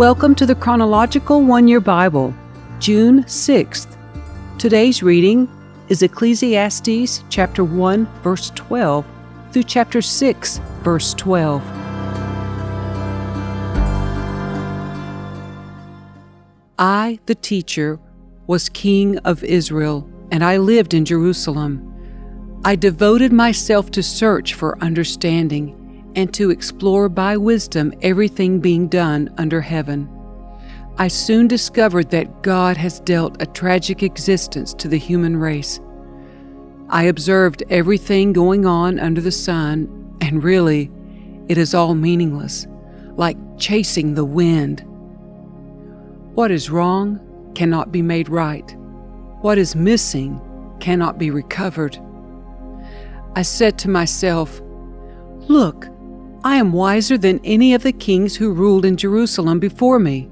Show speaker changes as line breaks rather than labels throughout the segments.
Welcome to the Chronological One-Year Bible, June 6th. Today's reading is Ecclesiastes chapter 1, verse 12 through chapter 6, verse 12. I, the teacher, was king of Israel, and I lived in Jerusalem. I devoted myself to search for understanding and to explore by wisdom everything being done under heaven. I soon discovered that God has dealt a tragic existence to the human race. I observed everything going on under the sun, and really, it is all meaningless, like chasing the wind. What is wrong cannot be made right. What is missing cannot be recovered. I said to myself, "Look, I am wiser than any of the kings who ruled in Jerusalem before me.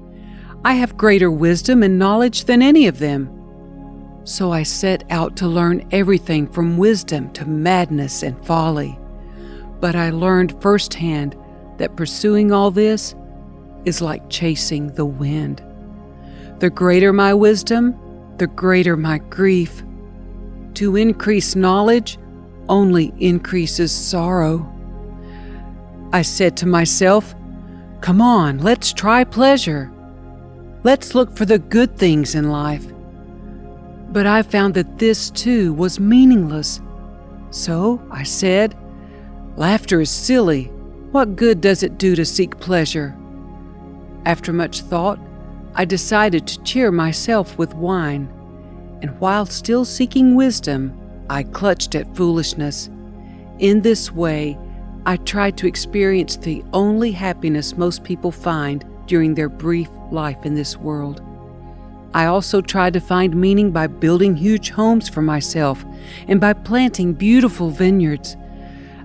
I have greater wisdom and knowledge than any of them." So I set out to learn everything from wisdom to madness and folly. But I learned firsthand that pursuing all this is like chasing the wind. The greater my wisdom, the greater my grief. To increase knowledge only increases sorrow. I said to myself, "Come on, let's try pleasure. Let's look for the good things in life." But I found that this too was meaningless. So I said, "Laughter is silly. What good does it do to seek pleasure?" After much thought, I decided to cheer myself with wine, and while still seeking wisdom, I clutched at foolishness. In this way, I tried to experience the only happiness most people find during their brief life in this world. I also tried to find meaning by building huge homes for myself and by planting beautiful vineyards.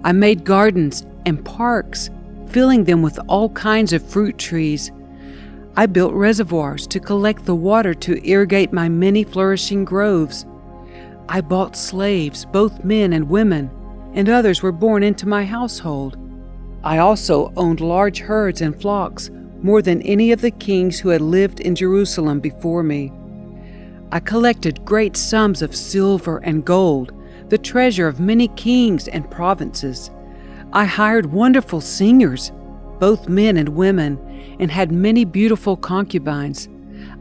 I made gardens and parks, filling them with all kinds of fruit trees. I built reservoirs to collect the water to irrigate my many flourishing groves. I bought slaves, both men and women, and others were born into my household. I also owned large herds and flocks, more than any of the kings who had lived in Jerusalem before me. I collected great sums of silver and gold, the treasure of many kings and provinces. I hired wonderful singers, both men and women, and had many beautiful concubines.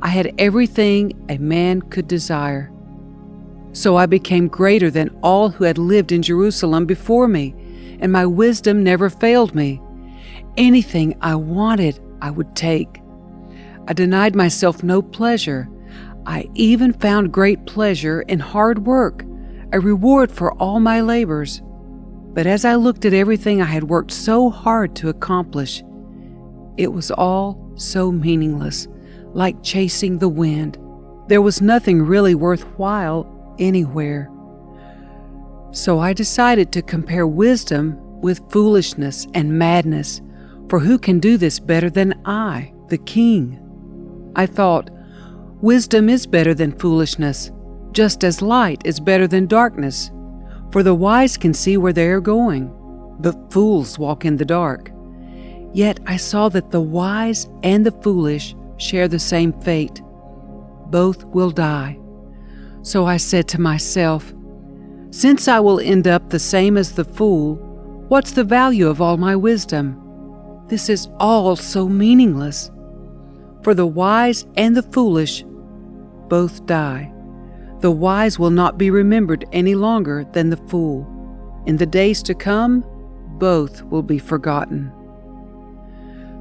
I had everything a man could desire. So I became greater than all who had lived in Jerusalem before me, and my wisdom never failed me. Anything I wanted, I would take. I denied myself no pleasure. I even found great pleasure in hard work, a reward for all my labors. But as I looked at everything I had worked so hard to accomplish, it was all so meaningless, like chasing the wind. There was nothing really worthwhile anywhere. So I decided to compare wisdom with foolishness and madness, for who can do this better than I, the king? I thought, wisdom is better than foolishness, just as light is better than darkness, for the wise can see where they are going, but fools walk in the dark. Yet I saw that the wise and the foolish share the same fate. Both will die. So I said to myself, since I will end up the same as the fool, what's the value of all my wisdom? This is all so meaningless. For the wise and the foolish both die. The wise will not be remembered any longer than the fool. In the days to come, both will be forgotten.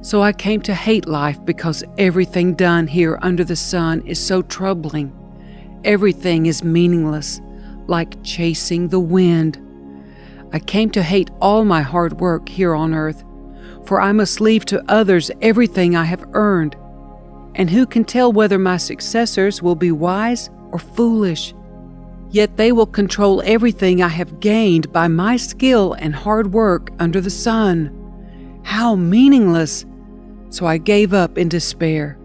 So I came to hate life because everything done here under the sun is so troubling. Everything is meaningless, like chasing the wind. I came to hate all my hard work here on earth, for I must leave to others everything I have earned. And who can tell whether my successors will be wise or foolish? Yet they will control everything I have gained by my skill and hard work under the sun. How meaningless! So I gave up in despair,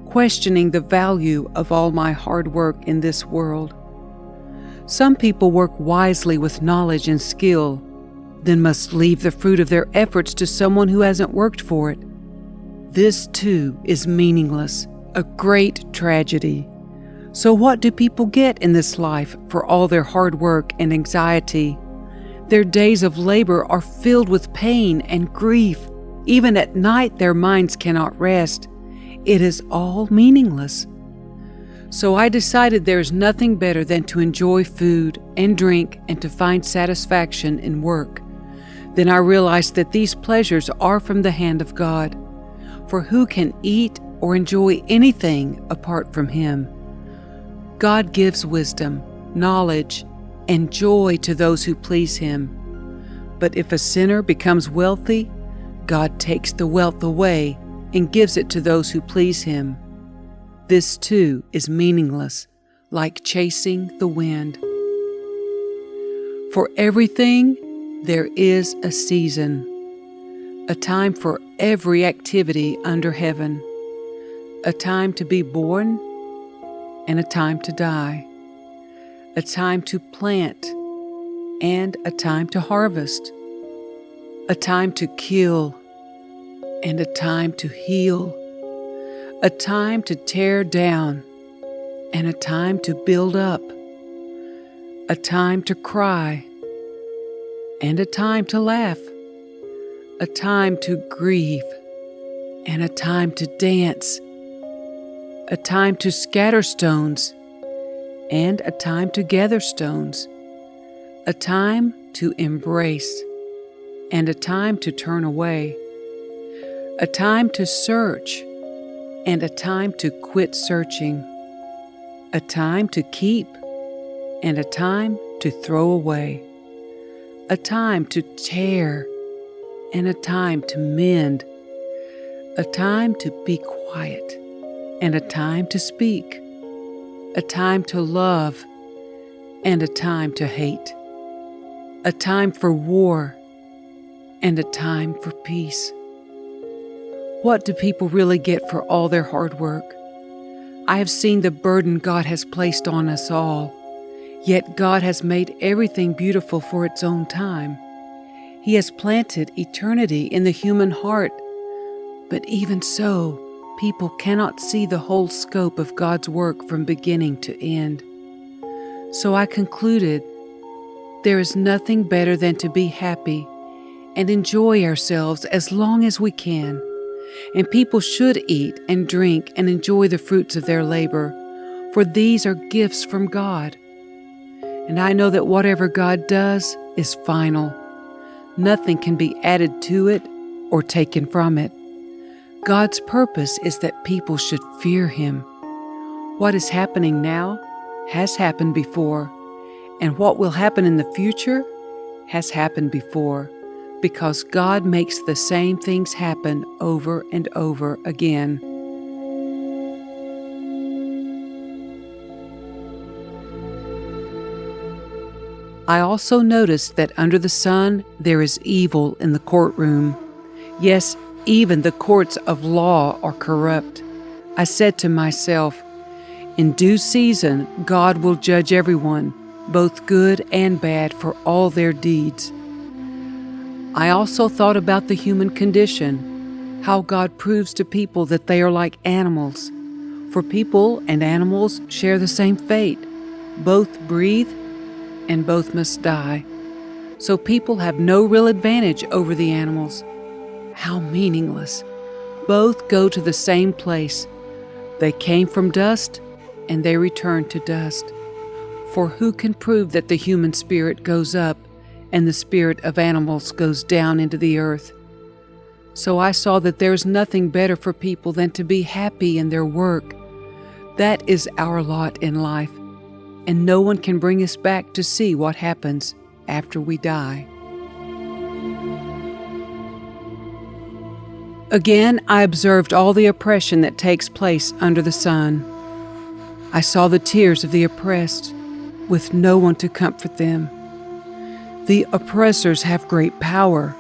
questioning the value of all my hard work in this world. Some people work wisely with knowledge and skill, then must leave the fruit of their efforts to someone who hasn't worked for it. This too is meaningless, a great tragedy. So what do people get in this life for all their hard work and anxiety? Their days of labor are filled with pain and grief. Even at night their minds cannot rest. It is all meaningless. So I decided there is nothing better than to enjoy food and drink and to find satisfaction in work. Then I realized that these pleasures are from the hand of God. For who can eat or enjoy anything apart from Him? God gives wisdom, knowledge, and joy to those who please Him. But if a sinner becomes wealthy, God takes the wealth away and gives it to those who please Him. This too is meaningless, like chasing the wind. For everything there is a season, a time for every activity under heaven, a time to be born and a time to die, a time to plant and a time to harvest, a time to kill and a time to heal, a time to tear down and a time to build up, a time to cry and a time to laugh, a time to grieve and a time to dance, a time to scatter stones and a time to gather stones, a time to embrace and a time to turn away, a time to search and a time to quit searching, a time to keep and a time to throw away, a time to tear and a time to mend, a time to be quiet and a time to speak, a time to love and a time to hate, a time for war and a time for peace. What do people really get for all their hard work? I have seen the burden God has placed on us all, yet God has made everything beautiful for its own time. He has planted eternity in the human heart, but even so, people cannot see the whole scope of God's work from beginning to end. So I concluded, there is nothing better than to be happy and enjoy ourselves as long as we can. And people should eat and drink and enjoy the fruits of their labor, for these are gifts from God. And I know that whatever God does is final. Nothing can be added to it or taken from it. God's purpose is that people should fear Him. What is happening now has happened before, and what will happen in the future has happened before, because God makes the same things happen over and over again. I also noticed that under the sun there is evil in the courtroom. Yes, even the courts of law are corrupt. I said to myself, in due season God will judge everyone, both good and bad, for all their deeds. I also thought about the human condition, how God proves to people that they are like animals. For people and animals share the same fate. Both breathe and both must die. So people have no real advantage over the animals. How meaningless. Both go to the same place. They came from dust and they return to dust. For who can prove that the human spirit goes up and the spirit of animals goes down into the earth? So I saw that there is nothing better for people than to be happy in their work. That is our lot in life, and no one can bring us back to see what happens after we die. Again, I observed all the oppression that takes place under the sun. I saw the tears of the oppressed, with no one to comfort them. The oppressors have great power,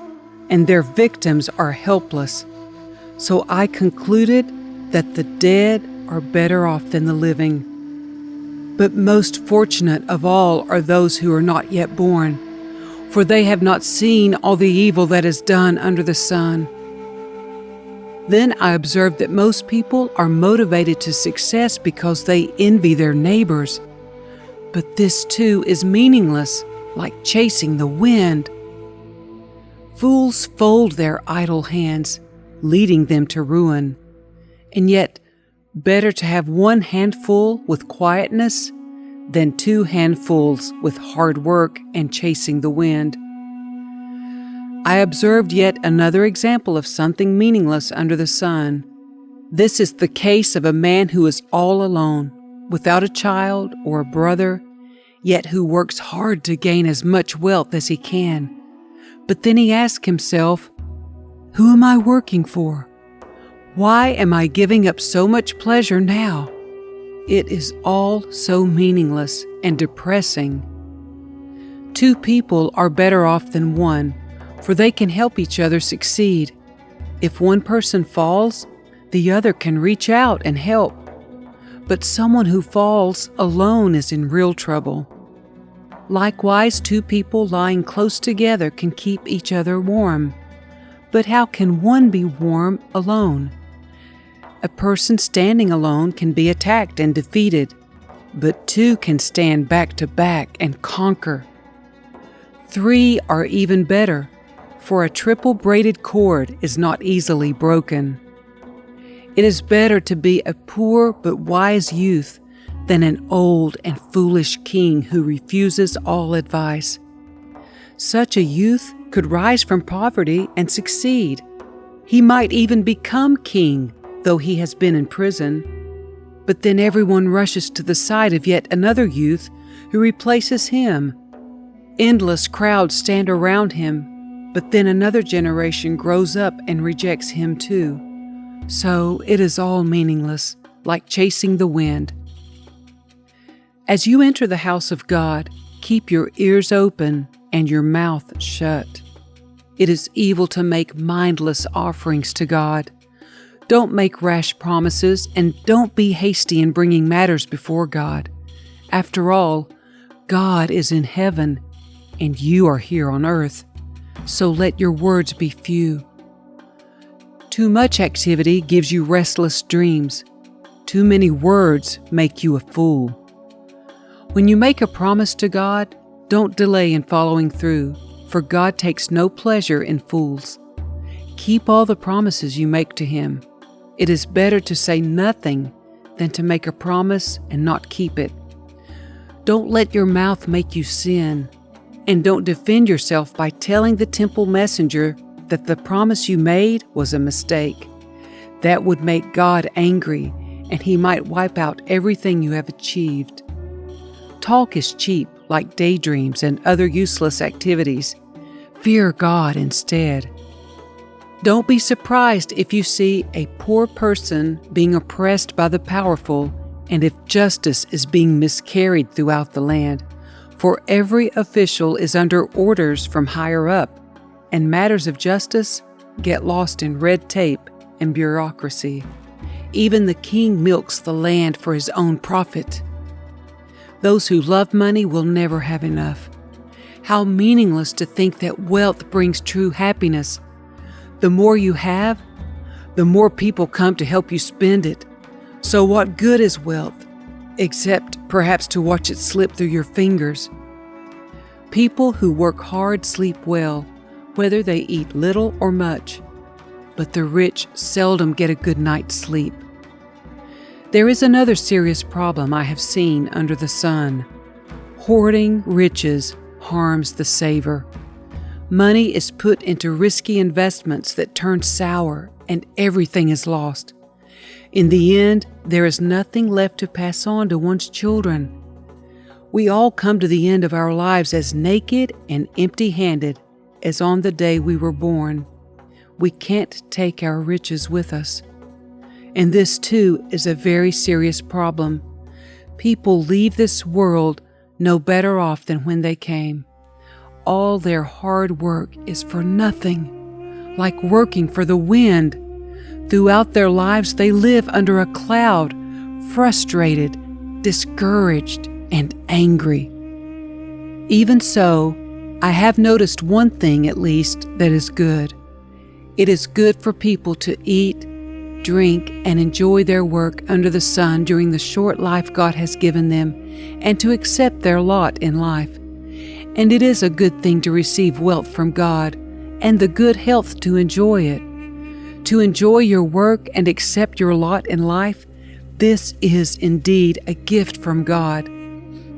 and their victims are helpless. So I concluded that the dead are better off than the living. But most fortunate of all are those who are not yet born, for they have not seen all the evil that is done under the sun. Then I observed that most people are motivated to success because they envy their neighbors. But this too is meaningless, like chasing the wind. Fools fold their idle hands, leading them to ruin. And yet, better to have one handful with quietness than two handfuls with hard work and chasing the wind. I observed yet another example of something meaningless under the sun. This is the case of a man who is all alone, without a child or a brother, yet who works hard to gain as much wealth as he can. But then he asks himself, "Who am I working for? Why am I giving up so much pleasure now?" It is all so meaningless and depressing. Two people are better off than one, for they can help each other succeed. If one person falls, the other can reach out and help. But someone who falls alone is in real trouble. Likewise, two people lying close together can keep each other warm. But how can one be warm alone? A person standing alone can be attacked and defeated, but two can stand back to back and conquer. Three are even better, for a triple braided cord is not easily broken. It is better to be a poor but wise youth than an old and foolish king who refuses all advice. Such a youth could rise from poverty and succeed. He might even become king, though he has been in prison. But then everyone rushes to the side of yet another youth who replaces him. Endless crowds stand around him, but then another generation grows up and rejects him too. So it is all meaningless, like chasing the wind. As you enter the house of God, keep your ears open and your mouth shut. It is evil to make mindless offerings to God. Don't make rash promises and don't be hasty in bringing matters before God. After all, God is in heaven and you are here on earth. So let your words be few. Too much activity gives you restless dreams. Too many words make you a fool. When you make a promise to God, don't delay in following through, for God takes no pleasure in fools. Keep all the promises you make to Him. It is better to say nothing than to make a promise and not keep it. Don't let your mouth make you sin, and don't defend yourself by telling the temple messenger that the promise you made was a mistake. That would make God angry, and He might wipe out everything you have achieved. Talk is cheap, like daydreams and other useless activities. Fear God instead. Don't be surprised if you see a poor person being oppressed by the powerful, and if justice is being miscarried throughout the land. For every official is under orders from higher up, and matters of justice get lost in red tape and bureaucracy. Even the king milks the land for his own profit. Those who love money will never have enough. How meaningless to think that wealth brings true happiness. The more you have, the more people come to help you spend it. So what good is wealth, except perhaps to watch it slip through your fingers? People who work hard sleep well, whether they eat little or much, but the rich seldom get a good night's sleep. There is another serious problem I have seen under the sun. Hoarding riches harms the saver. Money is put into risky investments that turn sour, and everything is lost. In the end, there is nothing left to pass on to one's children. We all come to the end of our lives as naked and empty-handed as on the day we were born. We can't take our riches with us. And this, too, is a very serious problem. People leave this world no better off than when they came. All their hard work is for nothing, like working for the wind. Throughout their lives, they live under a cloud, frustrated, discouraged, and angry. Even so, I have noticed one thing at least that is good. It is good for people to eat, drink, and enjoy their work under the sun during the short life God has given them, and to accept their lot in life. And it is a good thing to receive wealth from God, and the good health to enjoy it. To enjoy your work and accept your lot in life, this is indeed a gift from God.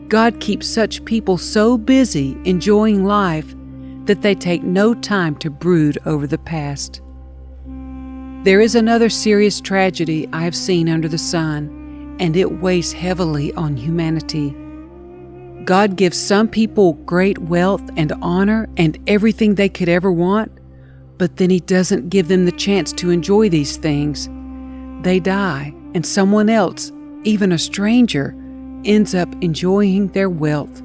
God keeps such people so busy enjoying life that they take no time to brood over the past. There is another serious tragedy I have seen under the sun, and it weighs heavily on humanity. God gives some people great wealth and honor and everything they could ever want, but then He doesn't give them the chance to enjoy these things. They die, and someone else, even a stranger, ends up enjoying their wealth.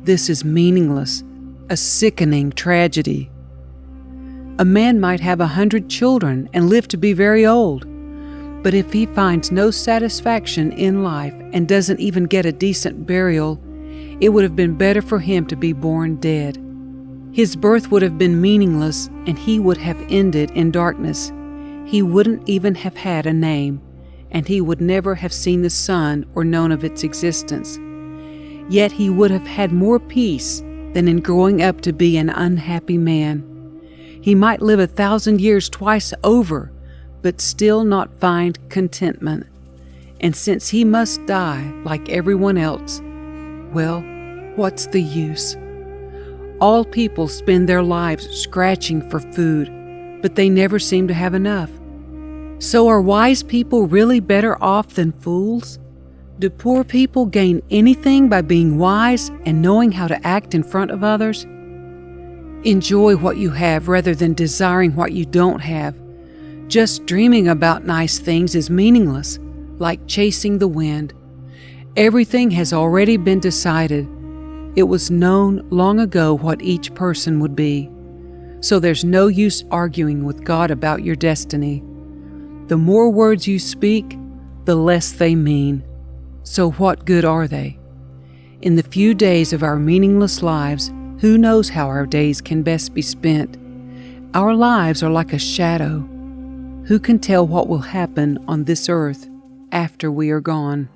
This is meaningless, a sickening tragedy. A man might have 100 children and live to be very old, but if he finds no satisfaction in life and doesn't even get a decent burial, it would have been better for him to be born dead. His birth would have been meaningless, and he would have ended in darkness. He wouldn't even have had a name, and he would never have seen the sun or known of its existence. Yet he would have had more peace than in growing up to be an unhappy man. He might live 1,000 years twice over, but still not find contentment. And since he must die like everyone else, well, what's the use? All people spend their lives scratching for food, but they never seem to have enough. So are wise people really better off than fools? Do poor people gain anything by being wise and knowing how to act in front of others? Enjoy what you have rather than desiring what you don't have. Just dreaming about nice things is meaningless, like chasing the wind. Everything has already been decided. It was known long ago what each person would be. So there's no use arguing with God about your destiny. The more words you speak, the less they mean. So what good are they? In the few days of our meaningless lives, who knows how our days can best be spent? Our lives are like a shadow. Who can tell what will happen on this earth after we are gone?